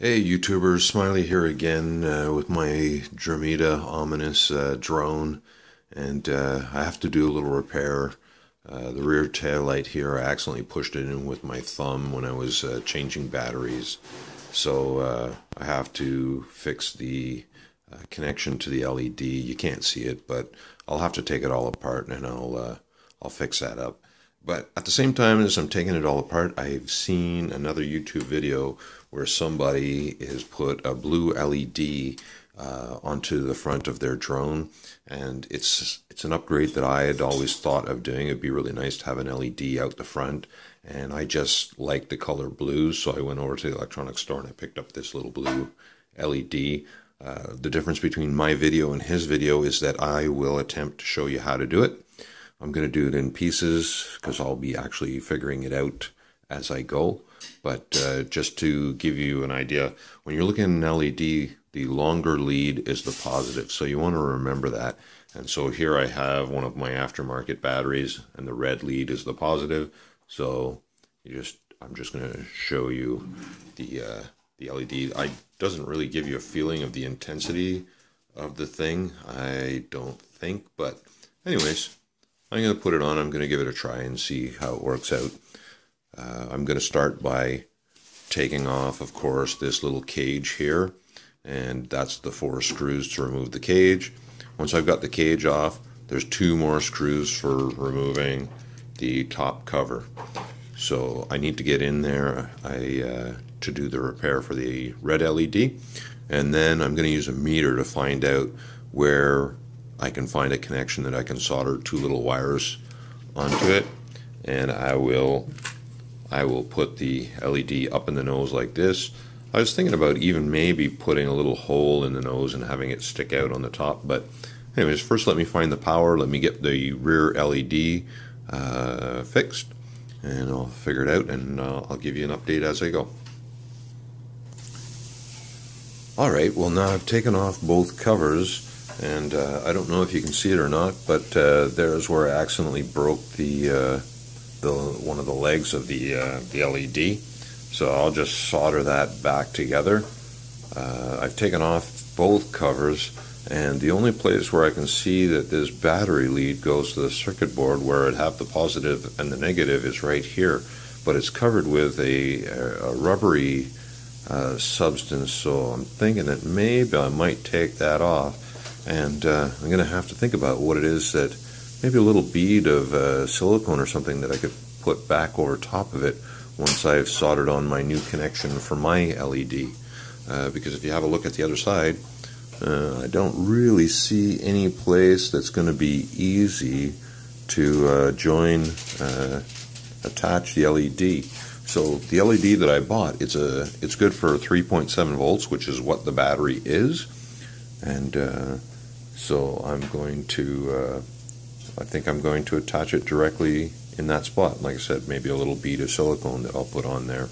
Hey YouTubers, Smiley here again with my Dromida Ominus drone, and I have to do a little repair. The rear tail light here, I accidentally pushed it in with my thumb when I was changing batteries, so I have to fix the connection to the LED. You can't see it, but I'll have to take it all apart and I'll fix that up. But at the same time as I'm taking it all apart, I've seen another YouTube video where somebody has put a blue LED onto the front of their drone, and it's an upgrade that I had always thought of doing. It'd be really nice to have an LED out the front, and I just like the color blue, so I went over to the electronics store and I picked up this little blue LED. The difference between my video and his video is that I will attempt to show you how to do it. I'm going to do it in pieces because I'll be actually figuring it out as I go. But just to give you an idea, when you're looking at an LED, the longer lead is the positive. So you want to remember that. And so here I have one of my aftermarket batteries, and the red lead is the positive. So I'm just going to show you the LED. It doesn't really give you a feeling of the intensity of the thing, I don't think. But anyways, I'm going to put it on. I'm going to give it a try and see how it works out. I'm going to start by taking off, of course, this little cage here, and that's the 4 screws to remove the cage. Once I've got the cage off, there's 2 more screws for removing the top cover. So I need to get in there to do the repair for the red LED, and then I'm going to use a meter to find out where I can find a connection that I can solder 2 little wires onto it, and I will put the LED up in the nose like this. I was thinking about even maybe putting a little hole in the nose and having it stick out on the top, but anyways, first let me find the power. Let me get the rear LED fixed, and I'll figure it out, and I'll give you an update as I go. Alright, well, now I've taken off both covers, and I don't know if you can see it or not, but there's where I accidentally broke the one of the legs of the LED. So I'll just solder that back together. I've taken off both covers, and the only place where I can see that this battery lead goes to the circuit board, where it have the positive and the negative, is right here. But it's covered with a rubbery substance, so I'm thinking that maybe I might take that off. And I'm going to have to think about what it is, that maybe a little bead of silicone or something that I could put back over top of it once I've soldered on my new connection for my LED. Because if you have a look at the other side, I don't really see any place that's going to be easy to attach the LED. So the LED that I bought, it's good for 3.7 volts, which is what the battery is. And so I'm going to, I think I'm going to attach it directly in that spot. Like I said, maybe a little bead of silicone that I'll put on there.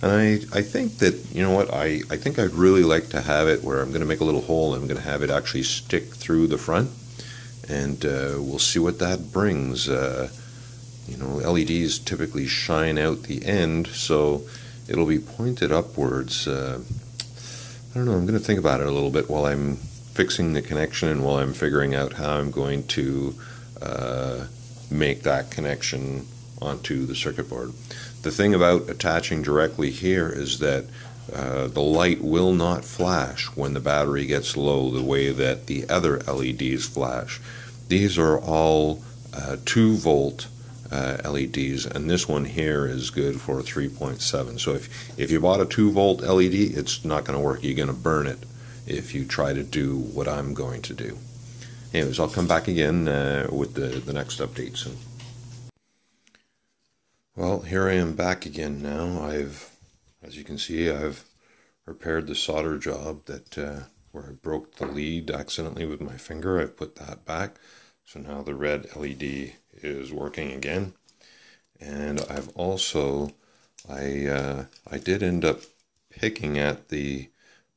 And I think that, you know what, I think I'd really like to have it where I'm going to make a little hole, and I'm going to have it actually stick through the front. And we'll see what that brings. You know, LEDs typically shine out the end, so it'll be pointed upwards. I don't know, I'm going to think about it a little bit while I'm fixing the connection and while I'm figuring out how I'm going to make that connection onto the circuit board. The thing about attaching directly here is that the light will not flash when the battery gets low the way that the other LEDs flash. These are all 2 volt LEDs, and this one here is good for 3.7. So if you bought a 2 volt LED, it's not going to work. You're going to burn it if you try to do what I'm going to do. Anyways, I'll come back again with the next update soon. Well, here I am back again now. As you can see, I've repaired the solder job that where I broke the lead accidentally with my finger. I've put that back. So now the red LED is working again. And I've also, I did end up picking at the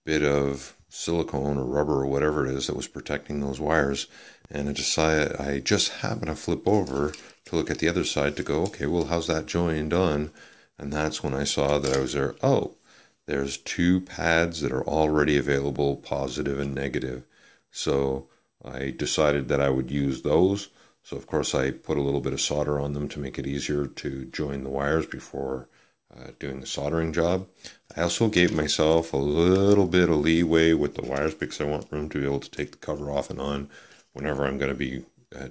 bit of silicone or rubber or whatever it is that was protecting those wires, and I decided, I just happened to flip over to look at the other side to go, okay, well, how's that joined on? And that's when I saw that I was there, oh, there's two pads that are already available, positive and negative. So I decided that I would use those. So of course I put a little bit of solder on them to make it easier to join the wires before doing the soldering job. I also gave myself a little bit of leeway with the wires because I want room to be able to take the cover off and on whenever I'm going to be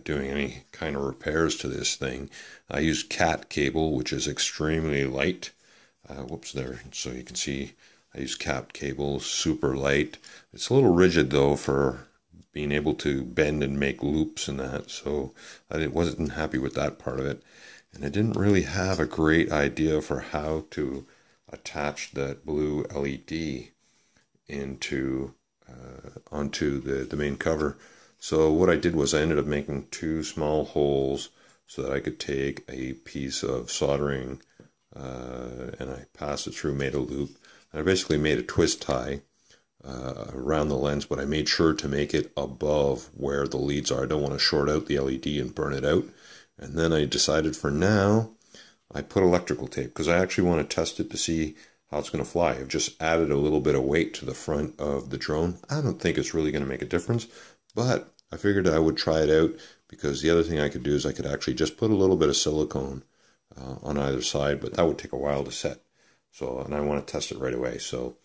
doing any kind of repairs to this thing. I use cat cable, which is extremely light. Whoops, there, so you can see I use cat cable, super light. It's a little rigid though for being able to bend and make loops and that, so I wasn't happy with that part of it. And I didn't really have a great idea for how to attach that blue LED into onto the main cover. So what I did was I ended up making two small holes so that I could take a piece of soldering and I passed it through, made a loop. And I basically made a twist tie around the lens, but I made sure to make it above where the leads are. I don't want to short out the LED and burn it out. And then I decided for now, I put electrical tape because I actually want to test it to see how it's going to fly. I've just added a little bit of weight to the front of the drone. I don't think it's really going to make a difference, but I figured I would try it out because the other thing I could do is I could actually just put a little bit of silicone on either side, but that would take a while to set. So, and I want to test it right away. So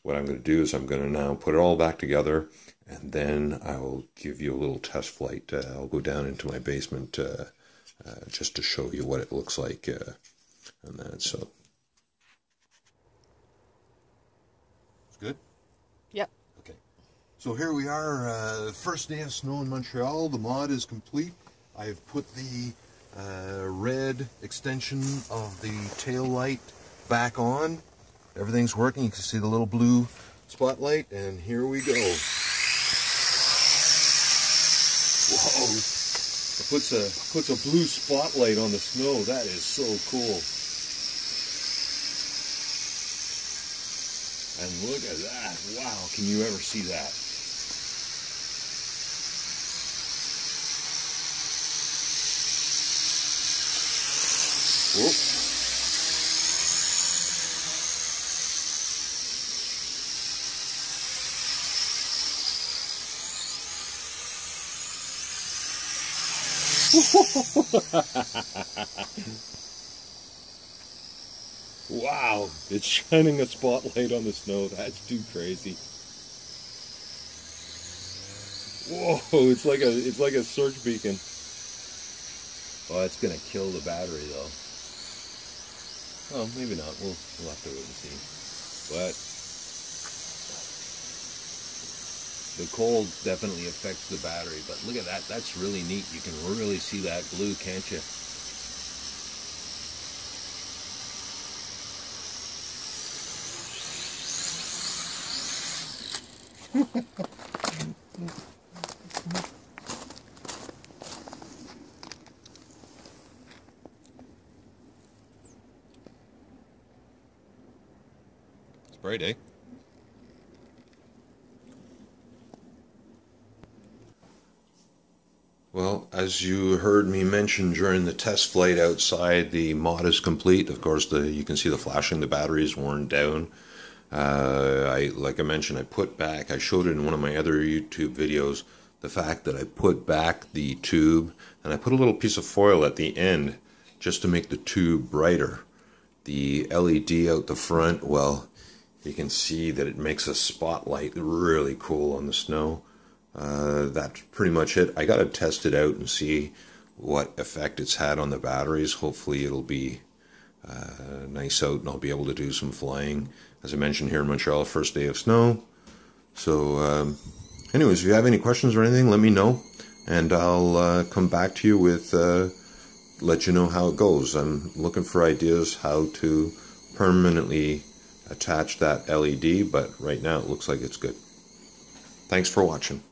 what I'm going to do is I'm going to now put it all back together, and then I will give you a little test flight. I'll go down into my basement just to show you what it looks like and that. So it's good? Yep. Okay. So here we are, first day of snow in Montreal. The mod is complete. I've put the red extension of the tail light back on. Everything's working. You can see the little blue spotlight, and here we go. Whoa! It puts a blue spotlight on the snow. That is so cool. And look at that. Wow, can you ever see that? Whoop. Wow, it's shining a spotlight on the snow. That's too crazy. Whoa, it's like a search beacon. Oh, it's gonna kill the battery though. Oh, maybe not. We'll have to wait and see. But the cold definitely affects the battery. But look at that. That's really neat. You can really see that blue, can't you? It's bright, eh? Well, as you heard me mention during the test flight outside, the mod is complete. Of course, you can see the flashing, the battery is worn down. Like I mentioned, I showed it in one of my other YouTube videos, the fact that I put back the tube and I put a little piece of foil at the end just to make the tube brighter. The LED out the front, well, you can see that it makes a spotlight really cool on the snow. That's pretty much it. I got to test it out and see what effect it's had on the batteries. Hopefully it'll be nice out and I'll be able to do some flying. As I mentioned, here in Montreal, first day of snow. So anyways, if you have any questions or anything, let me know and I'll come back to you with let you know how it goes. I'm looking for ideas how to permanently attach that LED, but right now it looks like it's good. Thanks for watching.